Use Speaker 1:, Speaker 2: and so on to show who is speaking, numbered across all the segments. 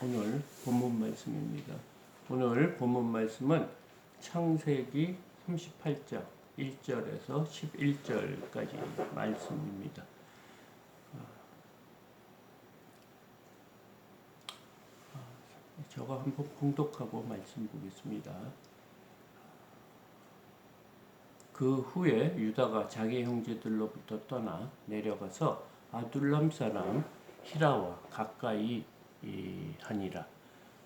Speaker 1: 오늘 본문 말씀입니다. 오늘 본문 말씀은 창세기 38장 1절에서 11절까지 말씀입니다. 저가 한번 봉독하고 말씀 보겠습니다. 그 후에 유다가 자기 형제들로부터 떠나 내려가서 아둘람 사람 히라와 가까이 하니라.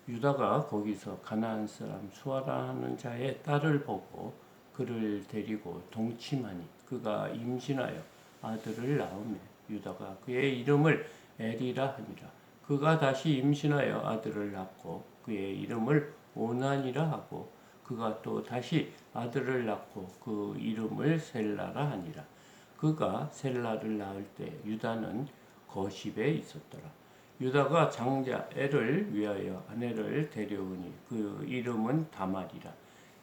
Speaker 1: 유다가 거기서 가나안 사람 수아라 하는 자의 딸을 보고 그를 데리고 동침하니 그가 임신하여 아들을 낳으며 유다가 그의 이름을 에리라 하니라. 그가 다시 임신하여 아들을 낳고 그의 이름을 오난이라 하고 그가 또 다시 아들을 낳고 그 이름을 셀라라 하니라. 그가 셀라를 낳을 때 유다는 거십에 있었더라. 유다가 장자 엘을 위하여 아내를 데려오니 그 이름은 다말이라.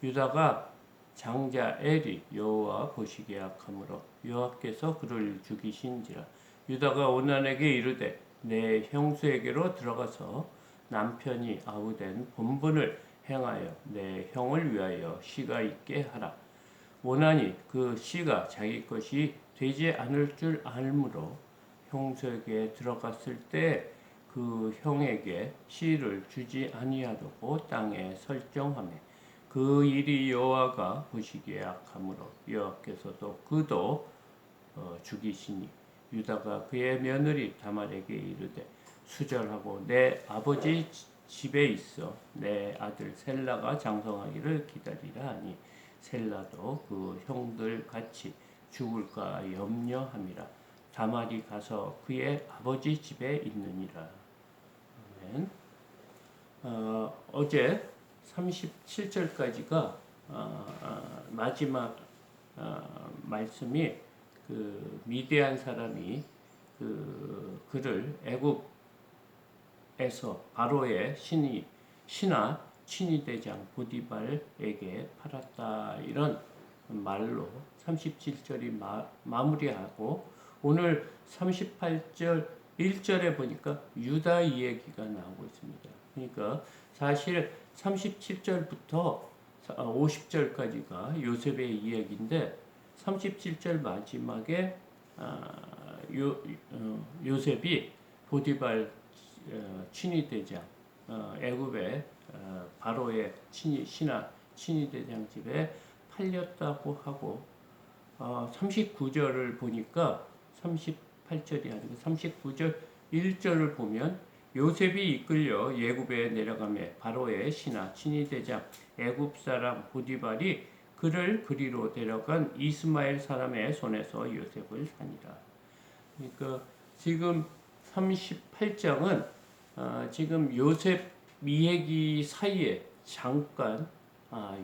Speaker 1: 유다가 장자 엘이 여호와 보시기에 악하므로 여호와께서 그를 죽이신지라. 유다가 오난에게 이르되 내 형수에게로 들어가서 남편이 아우된 본분을 행하여 내 형을 위하여 씨가 있게 하라. 오난이 그 씨가 자기 것이 되지 않을 줄 알므로 형수에게 들어갔을 때 그 형에게 씨를 주지 아니하려고 땅에 설정하며 그 일이 여호와가 보시기에 악하므로 여호와께서도 그도 죽이시니 유다가 그의 며느리 다말에게 이르되 수절하고 내 아버지 집에 있어 내 아들 셀라가 장성하기를 기다리라 하니 셀라도 그 형들 같이 죽을까 염려함이라. 다말이 가서 그의 아버지 집에 있느니라. 아멘. 어제 37절까지가 마지막 말씀이 그 미디안 사람이 그를 애굽에서 바로의 신하 친위대장 보디발에게 팔았다, 이런 말로 37절이 마무리하고 오늘 38절 1절에 보니까 유다 이야기가 나오고 있습니다. 그러니까 사실 37절부터 50절까지가 요셉의 이야기인데 37절 마지막에 요셉이 보디발 친위대장 애굽의 바로의 신하 친위대장 집에 팔렸다고 하고 39절을 보니까 38절이 아니고 39절 1절을 보면 요셉이 이끌려 예굽에 내려가며 바로의 신하 친위대장 애굽 사람 보디발이 그를 그리로 데려간 이스마엘 사람의 손에서 요셉을 사니라. 그러니까 지금 38장은 지금 요셉 이야기 사이에 잠깐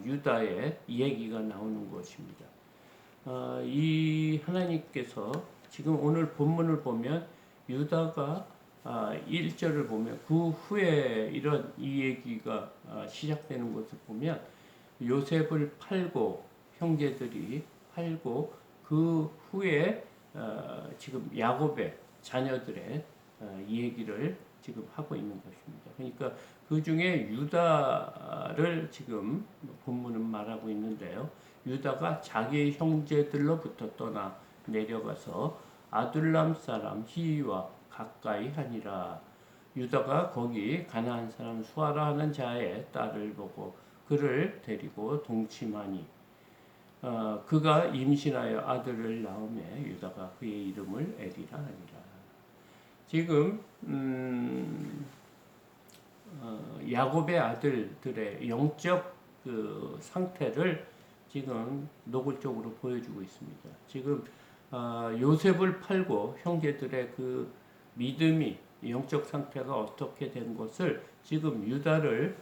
Speaker 1: 유다의 이야기가 나오는 것입니다. 이 하나님께서 지금 오늘 본문을 보면 유다가 1절을 보면 그 후에 이런 이 얘기가 시작되는 것을 보면 요셉을 팔고 형제들이 팔고 그 후에 지금 야곱의 자녀들의 이 얘기를 지금 하고 있는 것입니다. 그러니까 그 중에 유다를 지금 본문은 말하고 있는데요. 유다가 자기 형제들로부터 떠나 내려가서 아둘람 사람 히위와 가까이 하니라. 유다가 거기 가나안 사람 수아라 하는 자의 딸을 보고 그를 데리고 동침하니 그가 임신하여 아들을 낳으며 유다가 그의 이름을 에리라 하니라. 지금 야곱의 아들들의 영적 그 상태를 지금 노골적으로 보여주고 있습니다. 지금 요셉을 팔고 형제들의 그 믿음이 영적 상태가 어떻게 된 것을 지금 유다를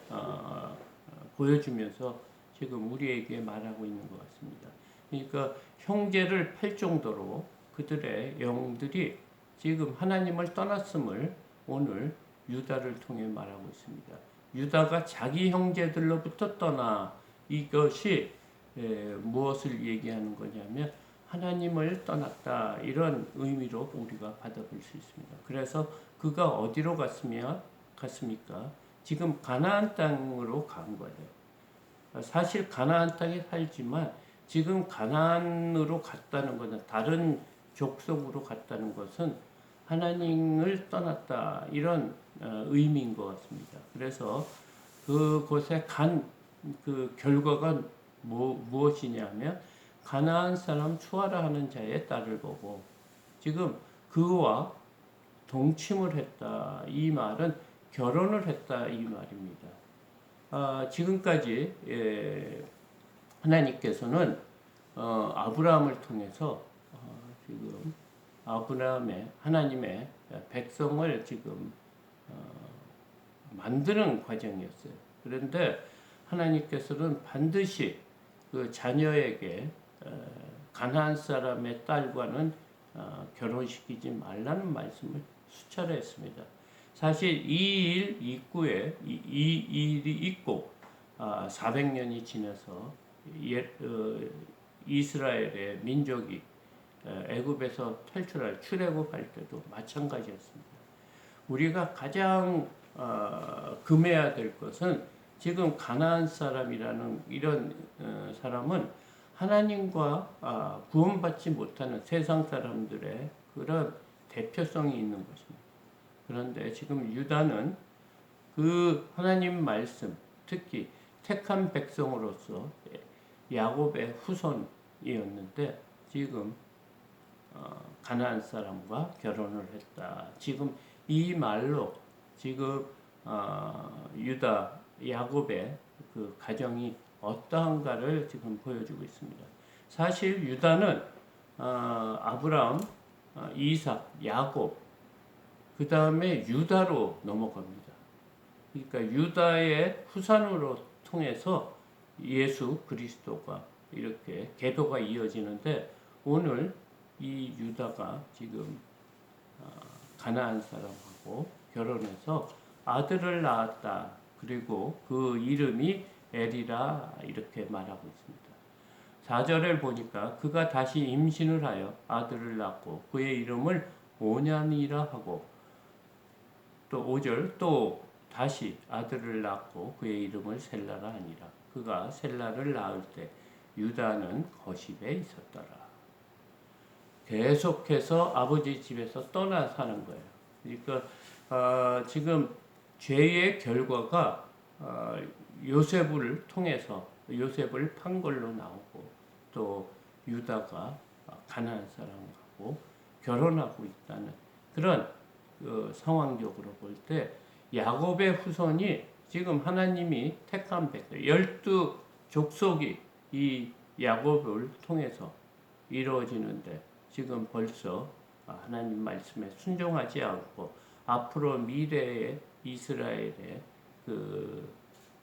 Speaker 1: 보여주면서 지금 우리에게 말하고 있는 것 같습니다. 그러니까 형제를 팔 정도로 그들의 영들이 지금 하나님을 떠났음을 오늘 유다를 통해 말하고 있습니다. 유다가 자기 형제들로부터 떠나, 이것이 무엇을 얘기하는 거냐면 하나님을 떠났다, 이런 의미로 우리가 받아볼 수 있습니다. 그래서 그가 어디로 갔습니까? 지금 가나안 땅으로 간 거예요. 사실 가나안 땅에 살지만 지금 가나안으로 갔다는 것은, 다른 족속으로 갔다는 것은 하나님을 떠났다, 이런 의미인 것 같습니다. 그래서 그곳에 간 그 결과가 무엇이냐면, 가나안 사람 추하라 하는 자의 딸을 보고 지금 그와 동침을 했다, 이 말은 결혼을 했다, 이 말입니다. 지금까지 하나님께서는 아브라함을 통해서 지금 하나님의 백성을 지금 만드는 과정이었어요. 그런데 하나님께서는 반드시 그 자녀에게 가나안 사람의 딸과는 결혼시키지 말라는 말씀을 수차례 했습니다. 사실 이 일이 있고 400년이 지나서 이스라엘의 민족이 애굽에서 출애굽할 때도 마찬가지였습니다. 우리가 가장 금해야 될 것은, 지금 가나안 사람이라는 이런 사람은 하나님과 구원받지 못하는 세상 사람들의 그런 대표성이 있는 것입니다. 그런데 지금 유다는 그 하나님 말씀, 특히 택한 백성으로서 야곱의 후손이었는데 지금 가나안 사람과 결혼을 했다. 지금 이 말로 지금 유다 야곱의 그 가정이 어떠한가를 지금 보여주고 있습니다. 사실 유다는 아브라함, 이삭, 야곱, 그 다음에 유다로 넘어갑니다. 그러니까 유다의 후손으로 통해서 예수 그리스도가 이렇게 계도가 이어지는데, 오늘 이 유다가 지금 가나안 사람하고 결혼해서 아들을 낳았다. 그리고 그 이름이 엘이라, 이렇게 말하고 있습니다. 4절을 보니까 그가 다시 임신을 하여 아들을 낳고 그의 이름을 오냐니라 하고, 또 5절 또 다시 아들을 낳고 그의 이름을 셀라라 하니라. 그가 셀라를 낳을 때 유다는 거십에 있었더라. 계속해서 아버지 집에서 떠나 사는 거예요. 그러니까 지금 죄의 결과가 요셉을 통해서, 요셉을 판 걸로 나오고, 또 유다가 가나안 사람하고 결혼하고 있다는 그런 상황적으로 볼 때, 야곱의 후손이 지금 하나님이 택한 백성 12족속이 이 야곱을 통해서 이루어지는데, 지금 벌써 하나님 말씀에 순종하지 않고 앞으로 미래의 이스라엘의 그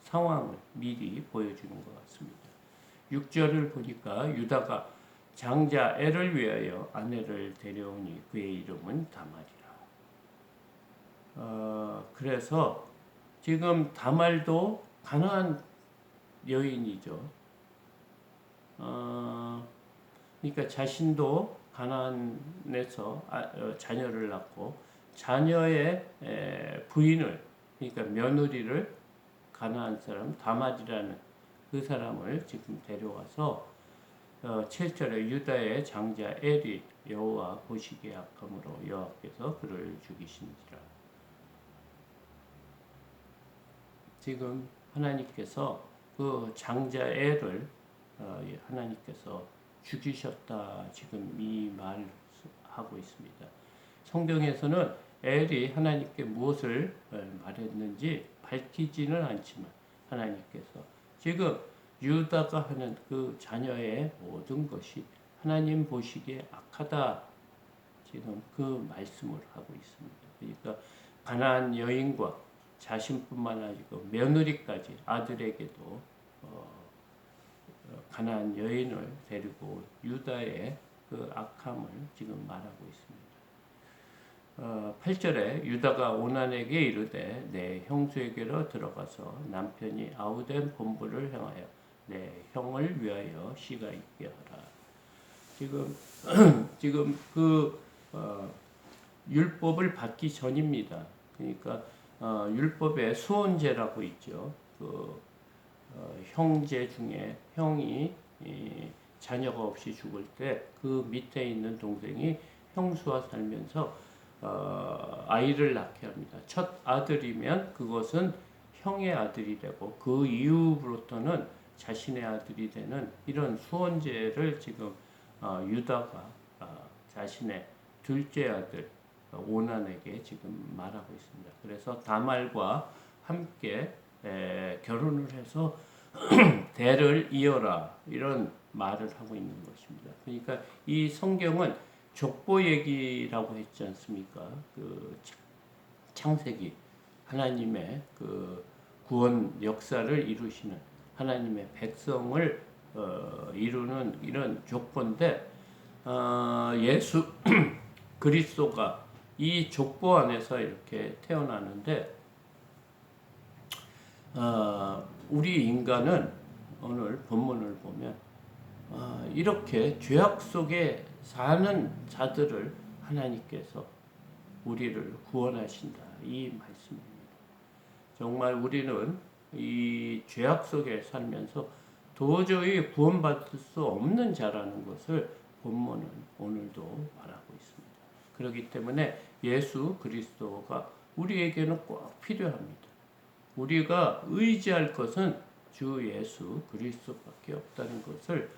Speaker 1: 상황을 미리 보여주는 것 같습니다. 6절을 보니까 유다가 장자 엘을 위하여 아내를 데려오니 그의 이름은 다말이라. 그래서 지금 다말도 가나안 여인이죠. 그러니까 자신도 가나안에서 자녀를 낳고, 자녀의 부인을, 그러니까 며느리를 가나안 사람 다말이라는 그 사람을 지금 데려와서 7절에 유다의 장자 엘이 여호와 보시기에 악함으로 여호와께서 그를 죽이신지라. 지금 하나님께서 그 장자 엘을 하나님께서 죽이셨다, 지금 이 말하고 있습니다. 성경에서는 엘이 하나님께 무엇을 말했는지 밝히지는 않지만, 하나님께서 지금 유다가 하는 그 자녀의 모든 것이 하나님 보시기에 악하다, 지금 그 말씀을 하고 있습니다. 그러니까 가나안 여인과 자신뿐만 아니고 며느리까지, 아들에게도 가나안 여인을 데리고 유다의 그 악함을 지금 말하고 있습니다. 8절에 유다가 오난에게 이르되 내 형수에게로 들어가서 남편이 아우된 본부를 행하여 내 형을 위하여 씨가 있게 하라. 지금 그 율법을 받기 전입니다. 그러니까 율법에 수혼제라고 있죠. 형제 중에 형이 자녀가 없이 죽을 때 그 밑에 있는 동생이 형수와 살면서 아이를 낳게 합니다. 첫 아들이면 그것은 형의 아들이 되고 그 이후부터는 자신의 아들이 되는 이런 수혼제를 지금 유다가 자신의 둘째 아들 오난에게 지금 말하고 있습니다. 그래서 다말과 함께 결혼을 해서 대를 이어라 이런 말을 하고 있는 것입니다. 그러니까 이 성경은 족보 얘기라고 했지 않습니까? 그 창세기 하나님의 그 구원 역사를 이루시는 하나님의 백성을 이루는 이런 족보인데 예수 그리스도가 이 족보 안에서 이렇게 태어나는데 우리 인간은 오늘 본문을 보면 이렇게 죄악 속에 사는 자들을 하나님께서 우리를 구원하신다 이 말씀입니다. 정말 우리는 이 죄악 속에 살면서 도저히 구원받을 수 없는 자라는 것을 본문은 오늘도 말하고 있습니다. 그렇기 때문에 예수 그리스도가 우리에게는 꼭 필요합니다. 우리가 의지할 것은 주 예수 그리스도밖에 없다는 것을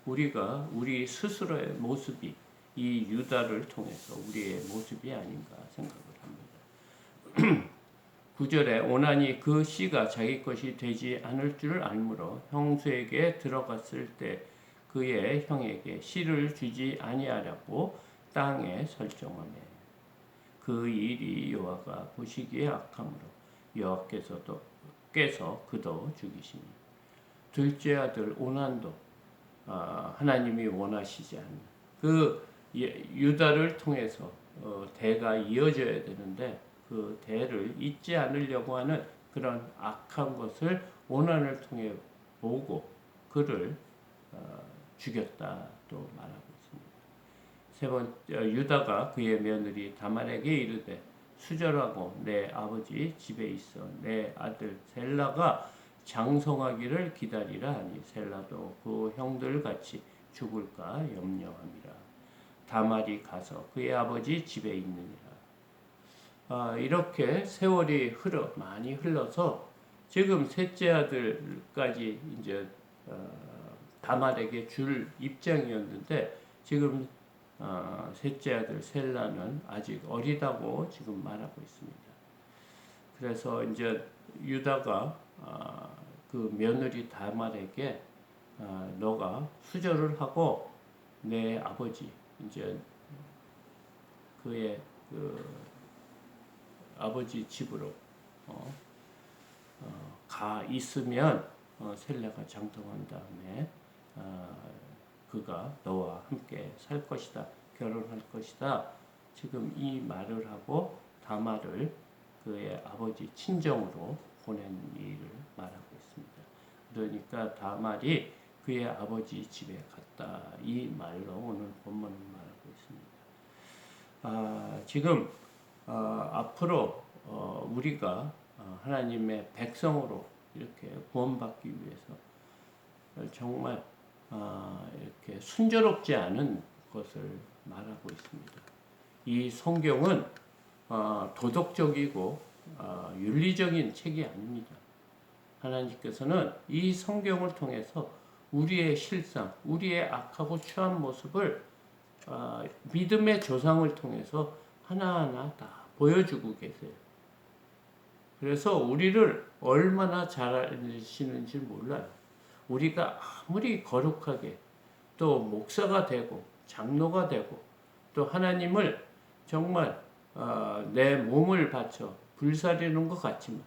Speaker 1: 우리가 우리 스스로의 모습이 이 유다를 통해서 우리의 모습이 아닌가 생각을 합니다. 9절에 오난이 그 씨가 자기 것이 되지 않을 줄 알므로 형수에게 들어갔을 때 그의 형에게 씨를 주지 아니하려고 땅에 설정하매 그 일이 여호와가 보시기에 악함으로 여호와께서도 께서 그도 죽이시니 둘째 아들 오난도 하나님이 원하시지 않는 그 유다를 통해서 대가 이어져야 되는데 그 대를 잇지 않으려고 하는 그런 악한 것을 오난을 통해 보고 그를 죽였다 또 말하고 있습니다. 세 번째 유다가 그의 며느리 다말에게 이르되 수절하고 내 아버지 집에 있어 내 아들 셀라가 장성하기를 기다리라 하니 셀라도 그 형들 같이 죽을까 염려함이라. 다말이 가서 그의 아버지 집에 있느니라. 이렇게 세월이 많이 흘러서 지금 셋째 아들까지 이제 다말에게 줄 입장이었는데 지금 셋째 아들 셀라는 아직 어리다고 지금 말하고 있습니다. 그래서 이제 유다가 그 며느리 다말에게 너가 수절을 하고 내 아버지 이제 그의 그 아버지 집으로 가 있으면 셀라가 장성한 다음에 그가 너와 함께 살 것이다. 결혼할 것이다. 지금 이 말을 하고 다말을 그의 아버지 친정으로 보낸 일을 말하고 있습니다. 그러니까 다말이 그의 아버지 집에 갔다. 이 말로 오늘 본문을 말하고 있습니다. 지금 앞으로 우리가 하나님의 백성으로 이렇게 구원받기 위해서 정말 이렇게 순조롭지 않은 것을 말하고 있습니다. 이 성경은 도덕적이고 윤리적인 책이 아닙니다. 하나님께서는 이 성경을 통해서 우리의 실상, 우리의 악하고 추한 모습을 믿음의 조상을 통해서 하나하나 다 보여주고 계세요. 그래서 우리를 얼마나 잘 아시는지 몰라요. 우리가 아무리 거룩하게 또 목사가 되고 장로가 되고 또 하나님을 정말 내 몸을 바쳐 불사르는 것 같지만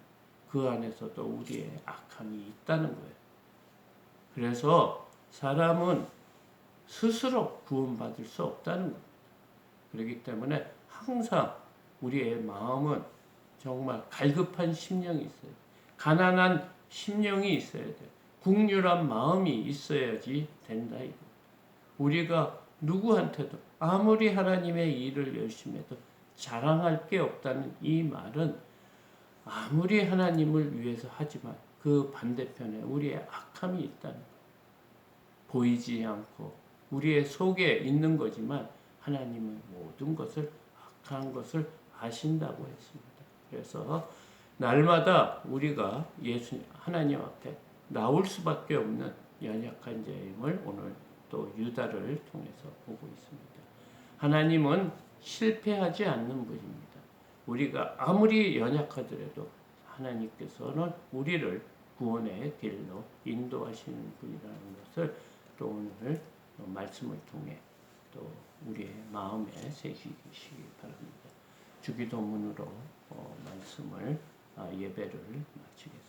Speaker 1: 그 안에서도 우리의 악함이 있다는 거예요. 그래서 사람은 스스로 구원받을 수 없다는 겁니다. 그렇기 때문에 항상 우리의 마음은 정말 갈급한 심령이 있어요. 가난한 심령이 있어야 돼요. 국률한 마음이 있어야지 된다 이거. 우리가 누구한테도 아무리 하나님의 일을 열심히 해도 자랑할 게 없다는 이 말은 아무리 하나님을 위해서 하지만 그 반대편에 우리의 악함이 있다는 것. 보이지 않고 우리의 속에 있는 거지만 하나님은 모든 것을 악한 것을 아신다고 했습니다. 그래서 날마다 우리가 하나님 앞에 나올 수밖에 없는 연약한 자임을 오늘 또 유다를 통해서 보고 있습니다. 하나님은 실패하지 않는 분입니다. 우리가 아무리 연약하더라도 하나님께서는 우리를 구원의 길로 인도하시는 분이라는 것을 또 오늘 말씀을 통해 또 우리의 마음에 새기시기 바랍니다. 주기도문으로 말씀을 예배를 마치겠습니다.